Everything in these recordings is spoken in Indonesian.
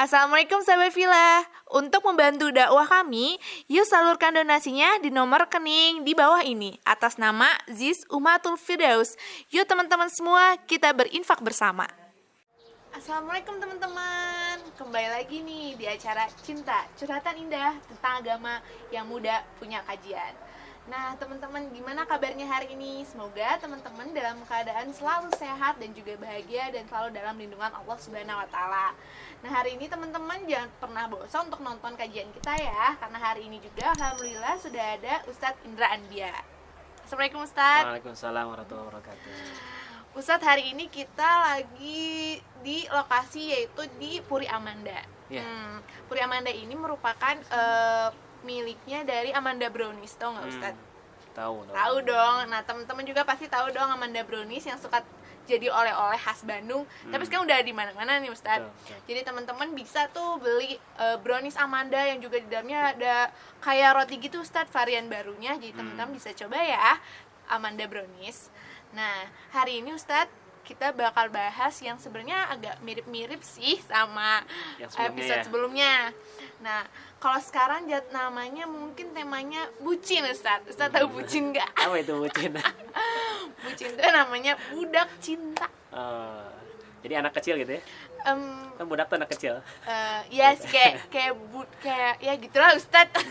Assalamualaikum sahabat Villa. Untuk membantu dakwah kami, yuk salurkan donasinya di nomor rekening di bawah ini atas nama Ziz Umatul Firdaus. Yuk teman-teman semua, kita berinfak bersama. Assalamualaikum teman-teman. Kembali lagi nih di acara Cinta, Curhatan Indah tentang agama yang muda punya kajian. Nah teman-teman, gimana kabarnya hari ini? Semoga teman-teman dalam keadaan selalu sehat dan juga bahagia dan selalu dalam lindungan Allah Subhanahu wa Ta'ala. Nah hari ini teman-teman jangan pernah bosan untuk nonton kajian kita ya, karena hari ini juga alhamdulillah sudah ada Ustadz Indra Anbia. Assalamualaikum Ustadz. Waalaikumsalam warahmatullahi wabarakatuh. Ustadz, hari ini kita lagi di lokasi yaitu di Puri Amanda. Puri Amanda ini merupakan miliknya dari Amanda Brownies, tau nggak Ustadz? Tahu dong. Tahu dong. Nah teman-teman juga pasti tahu dong Amanda Brownies yang suka jadi oleh-oleh khas Bandung. Tapi sekarang udah di mana-mana nih Ustadz. Jadi teman-teman bisa tuh beli brownies Amanda yang juga di dalamnya ada kayak roti gitu Ustadz, varian barunya. Jadi teman-teman bisa coba ya Amanda Brownies. Nah hari ini Ustadz kita bakal bahas yang sebenarnya agak mirip-mirip sih sama episode sebelumnya. Nah, kalau sekarang namanya mungkin temanya bucin Ustadz. Ustadz tahu bucin nggak? Apa itu bucin? Bucin itu namanya budak cinta. Jadi anak kecil gitu ya? Kan budak tuh anak kecil. Ya sih kayak ya gitulah Ustadz.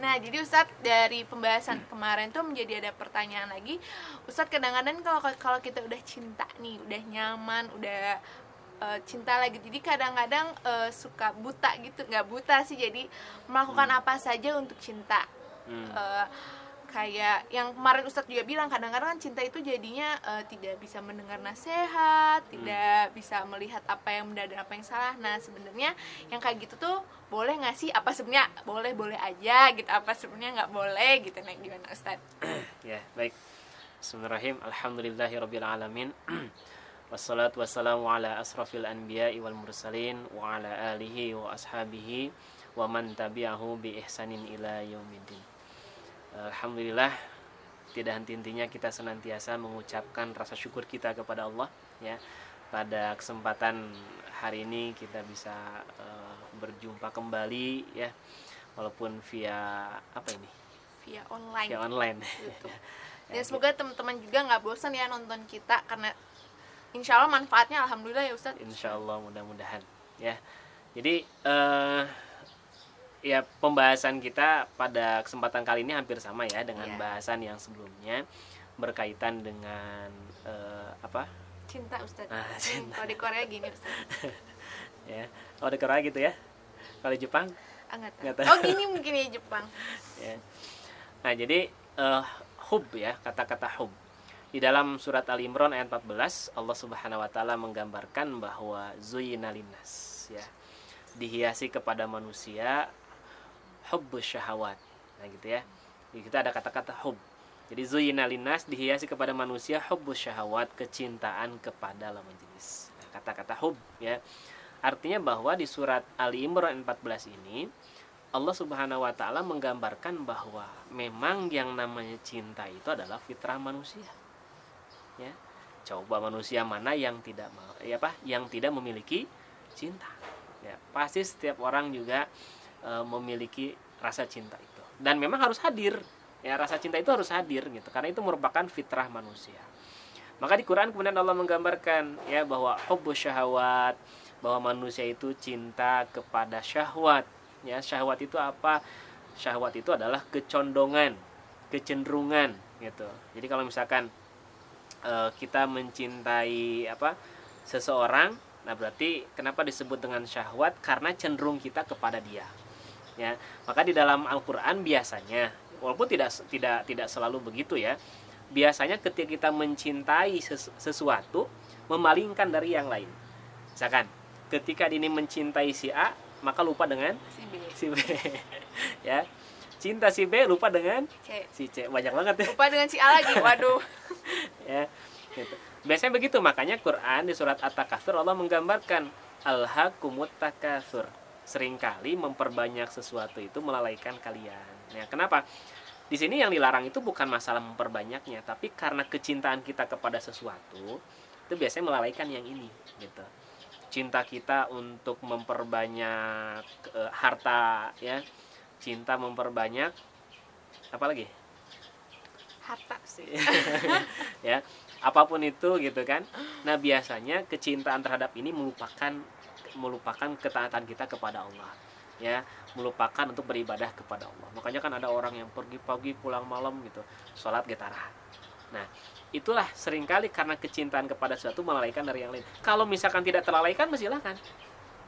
Nah jadi Ustadz dari pembahasan kemarin tuh menjadi ada pertanyaan lagi. Ustadz kadang-kadang kalau kita udah cinta nih, udah nyaman, udah cinta lagi, jadi kadang-kadang suka buta gitu, nggak buta sih, jadi melakukan apa saja untuk cinta. Kayak yang kemarin Ustadz juga bilang, kadang-kadang kan cinta itu jadinya tidak bisa mendengar nasihat, tidak bisa melihat apa yang benar dan apa yang salah. Nah sebenarnya yang kayak gitu tuh boleh nggak sih? Apa sebenarnya boleh aja gitu? Apa sebenarnya nggak boleh gitu? Nah gimana Ustadz? Ya baik. Bismillahirrahmanirrahim. Alhamdulillahirabbil alamin. Wassalatu wassalamu ala asrafil anbiya'i wal mursalin wa ala alihi wa ashabihi wa man tabi'ahu bi ihsanin ila yaumiddin. Alhamdulillah, tidak henti-hentinya kita senantiasa mengucapkan rasa syukur kita kepada Allah ya. Pada kesempatan hari ini kita bisa berjumpa kembali ya, walaupun via apa ini? Via online. Via online. Dan semoga teman-teman juga nggak bosan ya nonton kita, karena insya Allah manfaatnya alhamdulillah ya Ustadz. Insya Allah mudah-mudahan ya. Jadi ya pembahasan kita pada kesempatan kali ini hampir sama ya dengan bahasan yang sebelumnya, berkaitan dengan apa? Cinta Ustadz. Cinta. Kalau di Korea gini Ustadz. Ya, kalau di Korea gitu ya. Kalau di Jepang? Nggak tahu. Oh gini mungkin ya Jepang. Ya. Nah jadi hub ya, kata-kata hub. Di dalam surat Al-Imran ayat 14, Allah Subhanahu wa taala menggambarkan bahwa zuyyina linnas ya. Dihiasi kepada manusia hubbus syahawat. Nah gitu ya. Jadi kita ada kata-kata hub. Jadi zuyyina linnas, dihiasi kepada manusia hubbus syahawat, kecintaan kepada lawan jenis. Nah, kata-kata hub ya. Artinya bahwa di surat Ali Imran 14 ini Allah Subhanahu wa taala menggambarkan bahwa memang yang namanya cinta itu adalah fitrah manusia. Ya. Coba manusia mana yang tidak yang tidak memiliki cinta. Ya, pasti setiap orang juga memiliki rasa cinta itu, dan memang harus hadir ya, rasa cinta itu harus hadir gitu, karena itu merupakan fitrah manusia. Maka di Quran kemudian Allah menggambarkan ya bahwa hubbus syahawat, bahwa manusia itu cinta kepada syahwat ya. Syahwat itu apa? Syahwat itu adalah kecondongan, kecenderungan gitu. Jadi kalau misalkan kita mencintai seseorang, nah berarti kenapa disebut dengan syahwat? Karena cenderung kita kepada dia. Ya, maka di dalam Al-Qur'an biasanya, walaupun tidak selalu begitu ya, biasanya ketika kita mencintai sesuatu, memalingkan dari yang lain. Misalkan, ketika ini mencintai si A, maka lupa dengan si B. Ya, cinta si B lupa dengan si C. Banyak banget ya. Lupa dengan si A lagi, waduh. Ya, gitu. Biasanya begitu, makanya Quran di surat At-Takatsur Allah menggambarkan alhaqumut takatsur. Seringkali memperbanyak sesuatu itu melalaikan kalian. Ya, kenapa? Di sini yang dilarang itu bukan masalah memperbanyaknya, tapi karena kecintaan kita kepada sesuatu itu biasanya melalaikan yang ini, gitu. cinta kita untuk memperbanyak harta, ya, cinta memperbanyak apa lagi? Harta sih. Ya, apapun itu gitu kan. Nah, biasanya kecintaan terhadap ini melupakan ketaatan kita kepada Allah, ya, melupakan untuk beribadah kepada Allah. Makanya kan ada orang yang pergi pagi pulang malam gitu, sholat getara. Nah, itulah seringkali karena kecintaan kepada sesuatu melalaikan dari yang lain. Kalau misalkan tidak terlalaikan, silakan,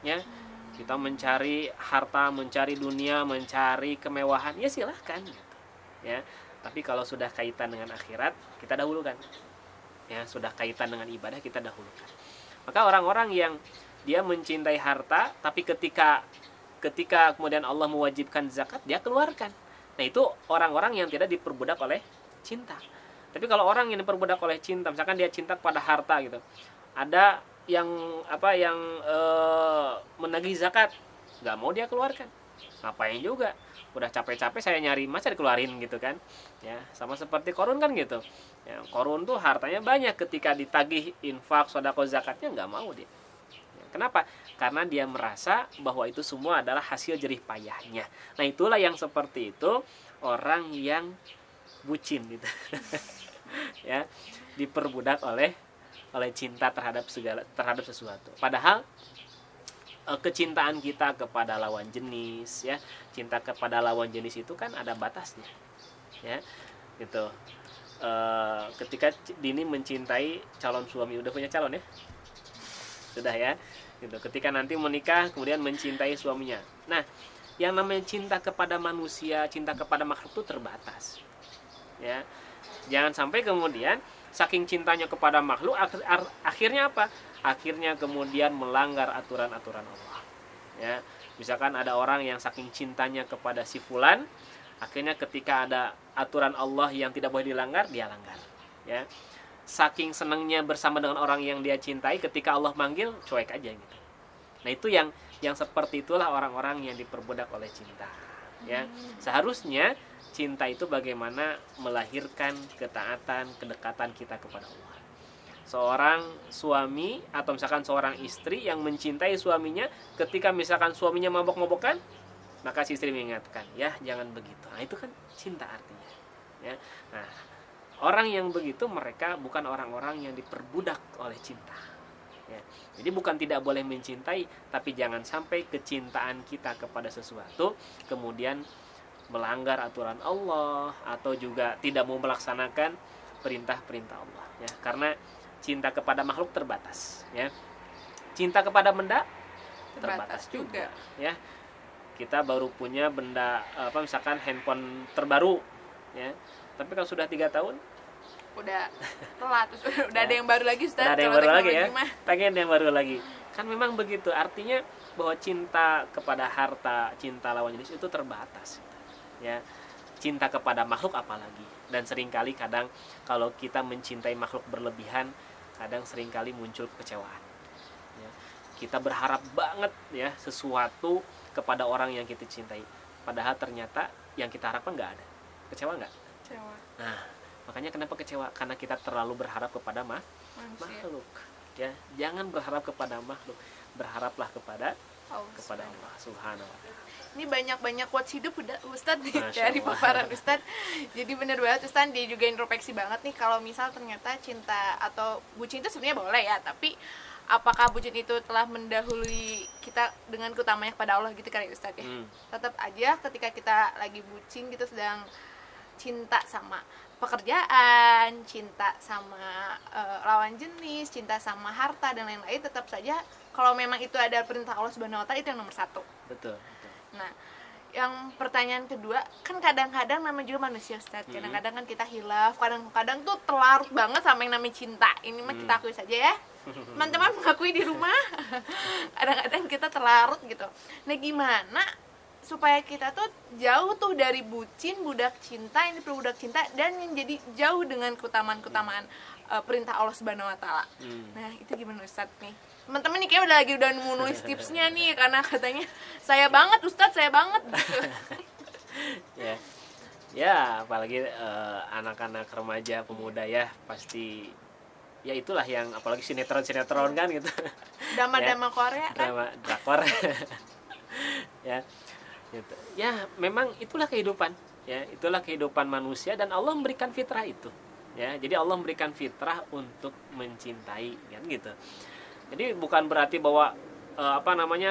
ya, kita mencari harta, mencari dunia, mencari kemewahan, ya silahkan gitu, ya. Tapi kalau sudah kaitan dengan akhirat, kita dahulukan, ya, sudah kaitan dengan ibadah, kita dahulukan. Maka orang-orang yang dia mencintai harta, tapi ketika kemudian Allah mewajibkan zakat, dia keluarkan. Nah, itu orang-orang yang tidak diperbudak oleh cinta. Tapi kalau orang yang diperbudak oleh cinta, misalkan dia cinta kepada harta gitu, ada yang menagih zakat, nggak mau dia keluarkan, ngapain juga, udah capek-capek saya nyari, masa dikeluarin gitu kan, ya. Sama seperti Korun kan gitu, ya, Korun tuh hartanya banyak, ketika ditagih infak, sedekah, zakatnya nggak mau dia, ya. Kenapa? Karena dia merasa bahwa itu semua adalah hasil jerih payahnya. Nah, itulah yang seperti itu orang yang bucin gitu. Ya, diperbudak oleh cinta terhadap sesuatu. Padahal kecintaan kita kepada lawan jenis, ya, cinta kepada lawan jenis itu kan ada batasnya, ya, gitu. Ketika Dini mencintai calon suami, udah punya calon ya, sudah ya, gitu. Ketika nanti menikah kemudian mencintai suaminya, nah, yang namanya cinta kepada manusia, cinta kepada makhluk itu terbatas, ya. Jangan sampai kemudian saking cintanya kepada makhluk, akhirnya apa? Akhirnya kemudian melanggar aturan-aturan Allah, ya. Misalkan ada orang yang saking cintanya kepada si fulan, akhirnya ketika ada aturan Allah yang tidak boleh dilanggar, dia langgar, ya. Saking senangnya bersama dengan orang yang dia cintai, ketika Allah manggil, cuek aja gitu. Nah, itu yang seperti itulah orang-orang yang diperbudak oleh cinta, ya. Seharusnya cinta itu bagaimana melahirkan ketaatan, kedekatan kita kepada Allah. Seorang suami atau misalkan seorang istri yang mencintai suaminya, ketika misalkan suaminya mabok-mabokan, maka si istri mengingatkan, ya, jangan begitu. Nah, itu kan cinta artinya, ya. Nah, orang yang begitu mereka bukan orang-orang yang diperbudak oleh cinta, ya. Jadi bukan tidak boleh mencintai, tapi jangan sampai kecintaan kita kepada sesuatu kemudian melanggar aturan Allah atau juga tidak mau melaksanakan perintah-perintah Allah, ya. Karena cinta kepada makhluk terbatas, ya. Cinta kepada benda terbatas juga, ya. Kita baru punya benda misalkan handphone terbaru, ya. Tapi kalau sudah 3 tahun udah telat, udah ada yang baru lagi, Ustaz. Ada yang baru lagi, ya. Pengen yang baru lagi. Kan memang begitu. Artinya bahwa cinta kepada harta, cinta lawan jenis itu terbatas, ya. Cinta kepada makhluk apalagi. Dan seringkali kadang kalau kita mencintai makhluk berlebihan, kadang seringkali muncul kekecewaan, ya. Kita berharap banget, ya, sesuatu kepada orang yang kita cintai, padahal ternyata yang kita harapkan nggak ada. Kecewa nggak? Kecewa. Nah, makanya kenapa kecewa? Karena kita terlalu berharap kepada makhluk, ya. Jangan berharap kepada makhluk, berharaplah kepada Allah Subhanahu wa ta'ala. Ini banyak quotes hidup udah Ustadz nih dari paparan Ustadz. Jadi bener banget Ustadz, dia juga introspeksi banget nih kalau misal ternyata cinta atau bucin itu sebenarnya boleh, ya, tapi apakah bucin itu telah mendahului kita dengan keutamanya kepada Allah gitu kan ya Ustadz, ya. Tetap aja ketika kita lagi bucin gitu, sedang cinta sama pekerjaan, cinta sama lawan jenis, cinta sama harta dan lain-lain, tetap saja kalau memang itu ada perintah Allah Subhanahu wa ta'ala, itu yang nomor 1. Betul. Nah, yang pertanyaan kedua, kan kadang-kadang namanya juga manusia Ustaz, kadang-kadang kan kita hilaf, kadang-kadang tuh terlarut banget sama yang namanya cinta. Ini mah kita akui saja, ya, teman-teman mengakui di rumah. Kadang-kadang kita terlarut gitu. Nah, gimana supaya kita tuh jauh tuh dari bucin, budak cinta, ini budak cinta, dan yang jadi jauh dengan keutamaan perintah Allah Subhanahu wa ta'ala. Nah, itu gimana Ustaz nih? Teman-teman nih kayak udah mau nulis tipsnya nih, karena katanya saya banget Ustadz, saya banget gitu. Ya, apalagi anak-anak remaja pemuda, ya, pasti ya itulah yang apalagi sinetron kan gitu. Drama-drama Korea kan. Drama drakor. Ya gitu. Ya memang itulah kehidupan, ya itulah kehidupan manusia, dan Allah memberikan fitrah itu, ya jadi Allah memberikan fitrah untuk mencintai kan gitu. Jadi bukan berarti bahwa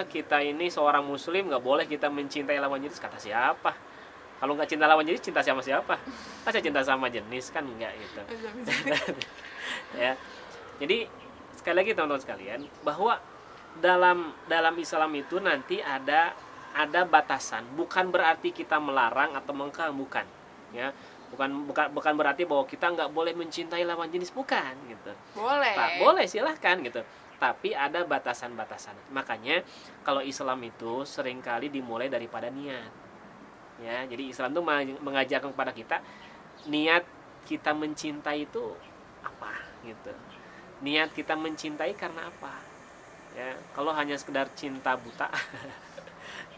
kita ini seorang muslim nggak boleh kita mencintai lawan jenis. Kata siapa? Kalau nggak cinta lawan jenis, cinta sama siapa? Masa cinta sama jenis, kan enggak gitu. Ya jadi sekali lagi teman-teman sekalian, bahwa dalam Islam itu nanti ada batasan. Bukan berarti kita melarang atau mengekang, bukan, ya bukan berarti bahwa kita nggak boleh mencintai lawan jenis, bukan gitu. Boleh silahkan gitu, tapi ada batasan-batasan. Makanya kalau Islam itu seringkali dimulai daripada niat, ya jadi Islam itu mengajarkan kepada kita niat kita mencintai itu apa gitu. Niat kita mencintai karena apa, ya kalau hanya sekedar cinta buta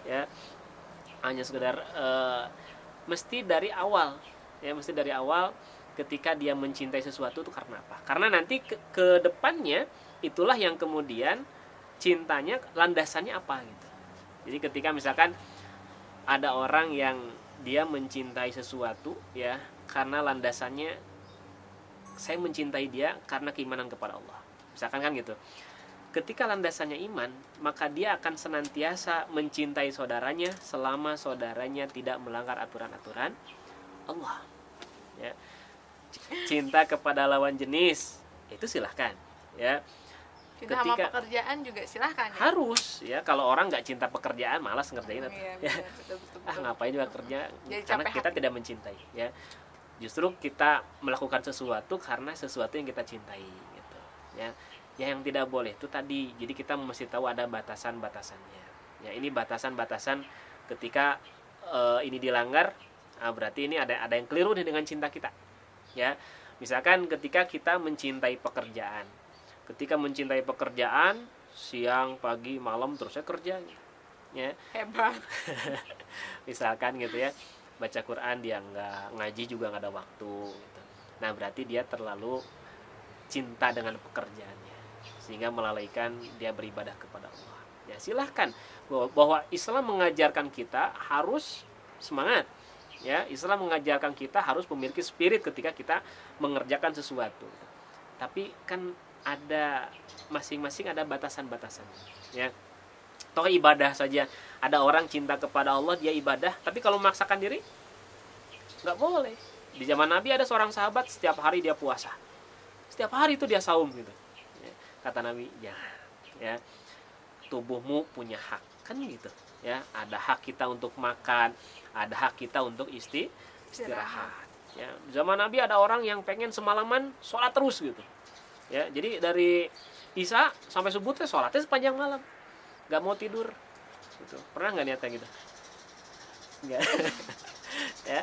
ya hanya sekedar mesti dari awal ketika dia mencintai sesuatu itu karena apa? Karena nanti ke depannya itulah yang kemudian cintanya landasannya apa gitu. Jadi ketika misalkan ada orang yang dia mencintai sesuatu, ya karena landasannya saya mencintai dia karena keimanan kepada Allah, misalkan kan gitu. Ketika landasannya iman, maka dia akan senantiasa mencintai saudaranya selama saudaranya tidak melanggar aturan-aturan Allah, ya. Cinta kepada lawan jenis itu silahkan, ya. Cinta sama pekerjaan juga silahkan, ya? Harus, ya. Kalau orang nggak cinta pekerjaan, malas ngerjain itu, ya. Betul. Ngapain juga kerja, jadi karena kita tidak mencintai, ya. Justru kita melakukan sesuatu karena sesuatu yang kita cintai gitu, ya. Yang tidak boleh itu tadi, jadi kita mesti tahu ada batasan-batasannya, ya. Ini batasan-batasan ketika ini dilanggar, berarti ini ada yang keliru nih dengan cinta kita, ya. Misalkan ketika kita mencintai pekerjaan, siang pagi malam terus saya kerja, ya hebat. Misalkan gitu ya, baca Quran dia nggak, ngaji juga nggak ada waktu gitu. Nah berarti dia terlalu cinta dengan pekerjaannya sehingga melalaikan dia beribadah kepada Allah. Ya silahkan, bahwa Islam mengajarkan kita harus semangat, ya Islam mengajarkan kita harus memiliki spirit ketika kita mengerjakan sesuatu. Tapi kan ada masing-masing ada batasan-batasannya, ya. Toh ibadah saja, ada orang cinta kepada Allah dia ibadah, tapi kalau memaksakan diri nggak boleh. Di zaman Nabi ada seorang sahabat setiap hari dia puasa, setiap hari itu dia saum gitu, ya. Kata Nabi, ya tubuhmu punya hak kan gitu, ya ada hak kita untuk makan, ada hak kita untuk istirahat. Ya, zaman Nabi ada orang yang pengen semalaman sholat terus gitu, ya jadi dari Isya sampai subuh teh sholatnya sepanjang malam, nggak mau tidur gitu. Pernah nggak niatnya gitu? Nggak. Ya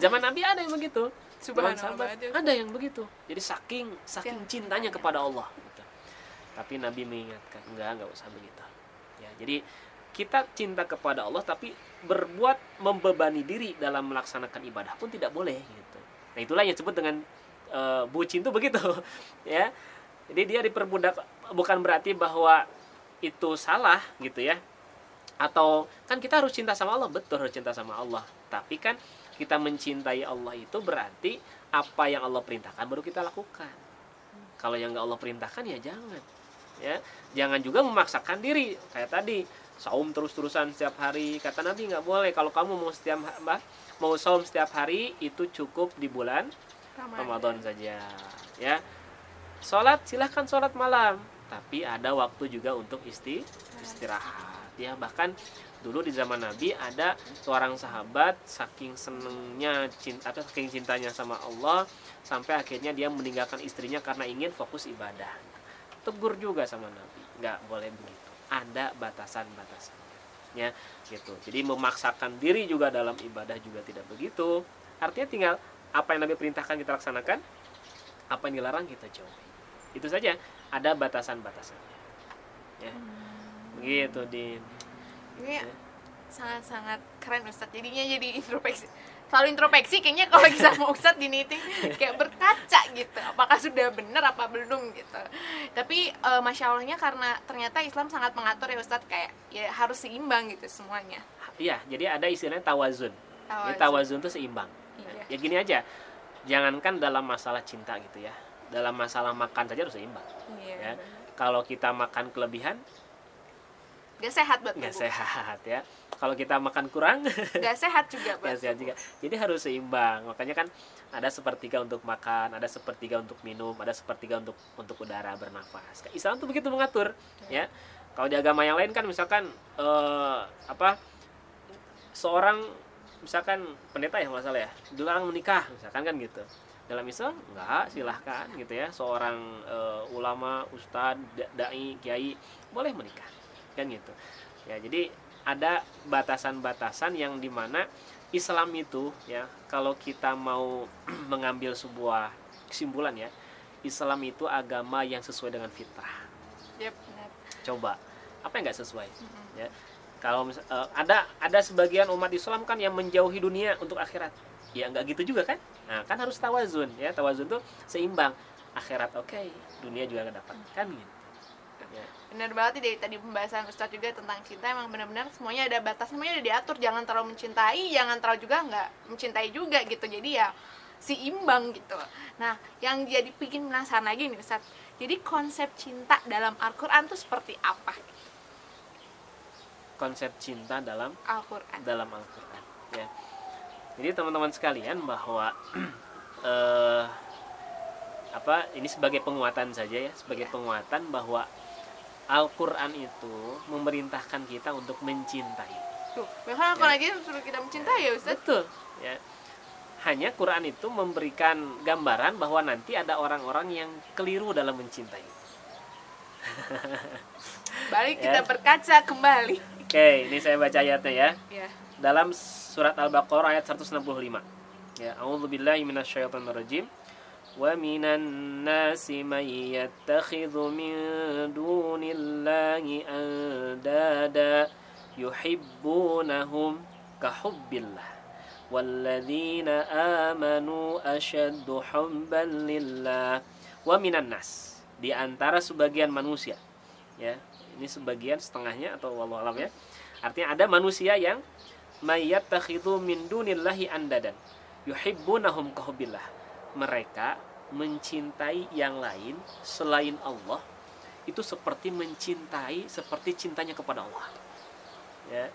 zaman Nabi ada yang begitu, sahabat ada yang begitu, jadi saking cintanya kepada Allah gitu. Tapi Nabi mengingatkan nggak usah begitu, ya jadi kita cinta kepada Allah tapi berbuat membebani diri dalam melaksanakan ibadah pun tidak boleh gitu. Nah itulah yang disebut dengan bucin tuh begitu, ya. Jadi dia diperbudak, bukan berarti bahwa itu salah gitu ya. Atau kan kita harus cinta sama Allah, betul harus cinta sama Allah. Tapi kan kita mencintai Allah itu berarti apa yang Allah perintahkan baru kita lakukan. Kalau yang nggak Allah perintahkan ya jangan, ya. Jangan juga memaksakan diri kayak tadi. Saum terus-terusan setiap hari, kata Nabi nggak boleh. Kalau kamu mau saum setiap hari itu cukup di bulan Ramadan saja, ya. Sholat silahkan sholat malam, tapi ada waktu juga untuk istirahat, ya. Bahkan dulu di zaman Nabi ada seorang sahabat saking senengnya saking cintanya sama Allah sampai akhirnya dia meninggalkan istrinya karena ingin fokus ibadah. Tegur juga sama Nabi, nggak boleh begitu. Ada batasan-batasannya, ya gitu. Jadi memaksakan diri juga dalam ibadah juga tidak begitu. Artinya tinggal apa yang Nabi perintahkan kita laksanakan, apa yang dilarang kita jauhi. Itu saja, ada batasan-batasannya, ya. Begitu Din. Ini sangat-sangat keren Ustadz. Jadinya jadi introspeksi. selalu introspeksi kayaknya kalau lagi sama Ustadz di meeting, kayak berkaca gitu, apakah sudah benar apa belum gitu. Tapi masya Allahnya karena ternyata Islam sangat mengatur ya Ustadz, kayak ya harus seimbang gitu semuanya. Iya, jadi ada istilahnya tawazun. Jadi tawazun itu seimbang. Iya. Ya gini aja, jangankan dalam masalah cinta gitu ya, dalam masalah makan saja harus seimbang. Iya. Ya. Kalau kita makan kelebihan, Gak sehat buat nggak tubuh. sehat ya. Kalau kita makan kurang, Gak sehat juga buat nggak sehat tubuh. juga. Jadi harus seimbang. Makanya kan ada sepertiga untuk makan, ada sepertiga untuk minum, ada sepertiga untuk udara bernafas. Islam tuh begitu mengatur, ya. Kalau di agama yang lain kan misalkan seorang misalkan pendeta ya masalah ya, dilarang menikah misalkan kan gitu. Dalam Islam enggak, silahkan gitu ya. Seorang ulama, ustadz, dai, kiai boleh menikah. Kan gitu. Ya, jadi ada batasan-batasan yang dimana Islam itu ya, kalau kita mau mengambil sebuah kesimpulan ya, Islam itu agama yang sesuai dengan fitrah. Yep, benar. Coba apa yang nggak sesuai? Ya, kalau ada sebagian umat Islam kan yang menjauhi dunia untuk akhirat, ya nggak gitu juga kan? Nah, kan harus tawazun ya, tawazun tuh seimbang, akhirat oke, dunia juga dapat kan gitu. Ya. Benar banget dari tadi pembahasan Ustadz juga tentang cinta, emang benar-benar semuanya ada batas, semuanya udah diatur, jangan terlalu mencintai, jangan terlalu juga nggak mencintai juga gitu, jadi ya seimbang gitu. Nah, yang jadi bikin penasaran lagi nih Ustadz, jadi konsep cinta dalam Al-Quran tuh seperti apa? Konsep cinta dalam Al-Quran. Al-Quran ya. Jadi teman-teman sekalian bahwa ini sebagai penguatan saja ya, sebagai penguatan bahwa Al-Quran itu memerintahkan kita untuk mencintai. Tuh, bahkan Al-Quran lagi suruh kita mencintai ya Ustadz. Betul ya. Hanya Quran itu memberikan gambaran bahwa nanti ada orang-orang yang keliru dalam mencintai. Balik Ya. kita berkaca kembali. Oke, ini saya baca ayatnya ya. Ya. Dalam surat Al-Baqarah ayat 165. Ya, a'udzubillahi minasyaitonirrajim. Wa minan nasi may yattakhidhu min dunillahi andada yuhibbunahum kahubbillah walladzina amanu asyaddu hubban lillah. Wa minan nas, di antara sebagian manusia. Ya, ini sebagian, setengahnya atau wallahu alam ya. Artinya ada manusia yang may yattakhidhu min dunillahi andadan yuhibbunahum kahubbillah. Mereka mencintai yang lain selain Allah itu seperti cintanya kepada Allah. Ya.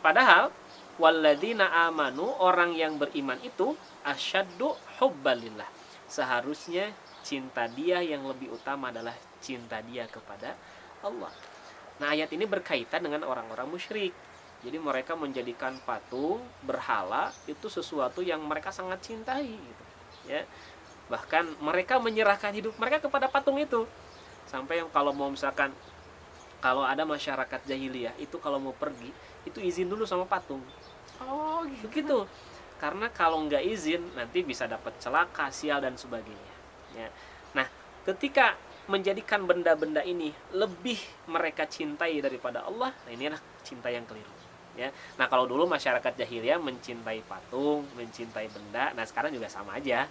Padahal walladzina amanu, orang yang beriman itu asyaddu hubbalillah. Seharusnya cinta dia yang lebih utama adalah cinta dia kepada Allah. Nah, ayat ini berkaitan dengan orang-orang musyrik. Jadi mereka menjadikan patung, berhala itu sesuatu yang mereka sangat cintai gitu. Ya. Bahkan mereka menyerahkan hidup mereka kepada patung itu. Sampai yang kalau mau misalkan kalau ada masyarakat jahiliyah itu kalau mau pergi itu izin dulu sama patung. Oh gitu. Begitu. Karena kalau nggak izin nanti bisa dapat celaka, sial dan sebagainya. Ya. Nah, ketika menjadikan benda-benda ini lebih mereka cintai daripada Allah, nah inilah cinta yang keliru. Ya. Nah, kalau dulu masyarakat jahiliyah mencintai patung, mencintai benda, nah sekarang juga sama aja.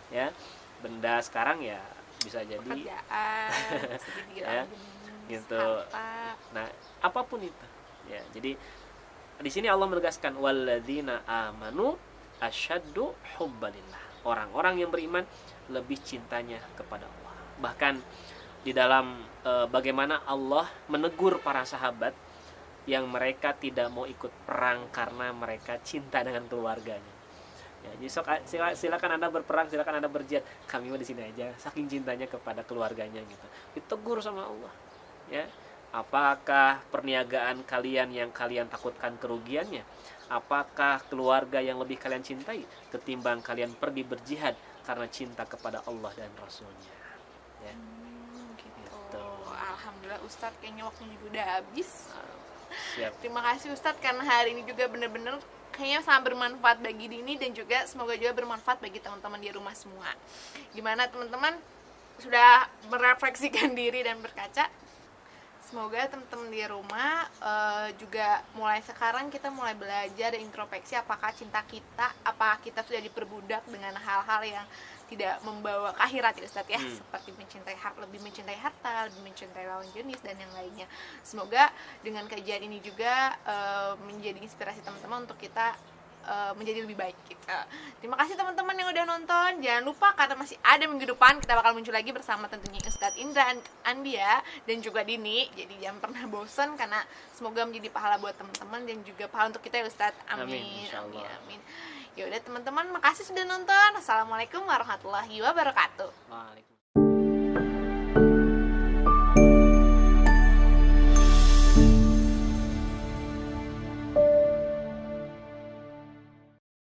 Ya, benda sekarang ya bisa jadi Pekerjaan, bisa jadi ya, gitu. harta. Nah, apapun itu. Ya, jadi di sini Allah menegaskan walladzina amanu asyaddu hubbalillah. Orang-orang yang beriman lebih cintanya kepada Allah. Bahkan di dalam bagaimana Allah menegur para sahabat yang mereka tidak mau ikut perang karena mereka cinta dengan keluarganya. Ya, jadi silakan Anda berperang, silakan Anda berjihad. Kami mah di sini aja, saking cintanya kepada keluarganya gitu. Ditegur sama Allah. Ya, apakah perniagaan kalian yang kalian takutkan kerugiannya? Apakah keluarga yang lebih kalian cintai ketimbang kalian pergi berjihad karena cinta kepada Allah dan Rasulnya? Ya. Gitu. Alhamdulillah Ustadz, kayaknya waktunya juga udah habis. Siap. Terima kasih Ustadz karena hari ini juga bener-bener kayaknya sangat bermanfaat bagi Dini dan juga semoga juga bermanfaat bagi teman-teman di rumah semua. Gimana teman-teman? Sudah merefleksikan diri dan berkaca? Semoga teman-teman di rumah juga mulai sekarang kita mulai belajar dan introspeksi apakah cinta kita, apakah kita sudah diperbudak dengan hal-hal yang tidak membawa ke akhirat ya Ustadz ya, seperti lebih mencintai harta, lebih mencintai lawan jenis dan yang lainnya. Semoga dengan kajian ini juga menjadi inspirasi teman-teman untuk kita menjadi lebih baik gitu. Terima kasih teman-teman yang udah nonton. Jangan lupa karena masih ada minggu depan kita bakal muncul lagi bersama tentunya Ustadz Indra Andia dan juga Dini. Jadi jangan pernah bosan karena semoga menjadi pahala buat teman-teman dan juga pahala untuk kita ya Ustadz. Amin. Amin. Amin. Ya udah teman-teman, makasih sudah nonton. Assalamualaikum warahmatullahi wabarakatuh. Waalaikumsalam.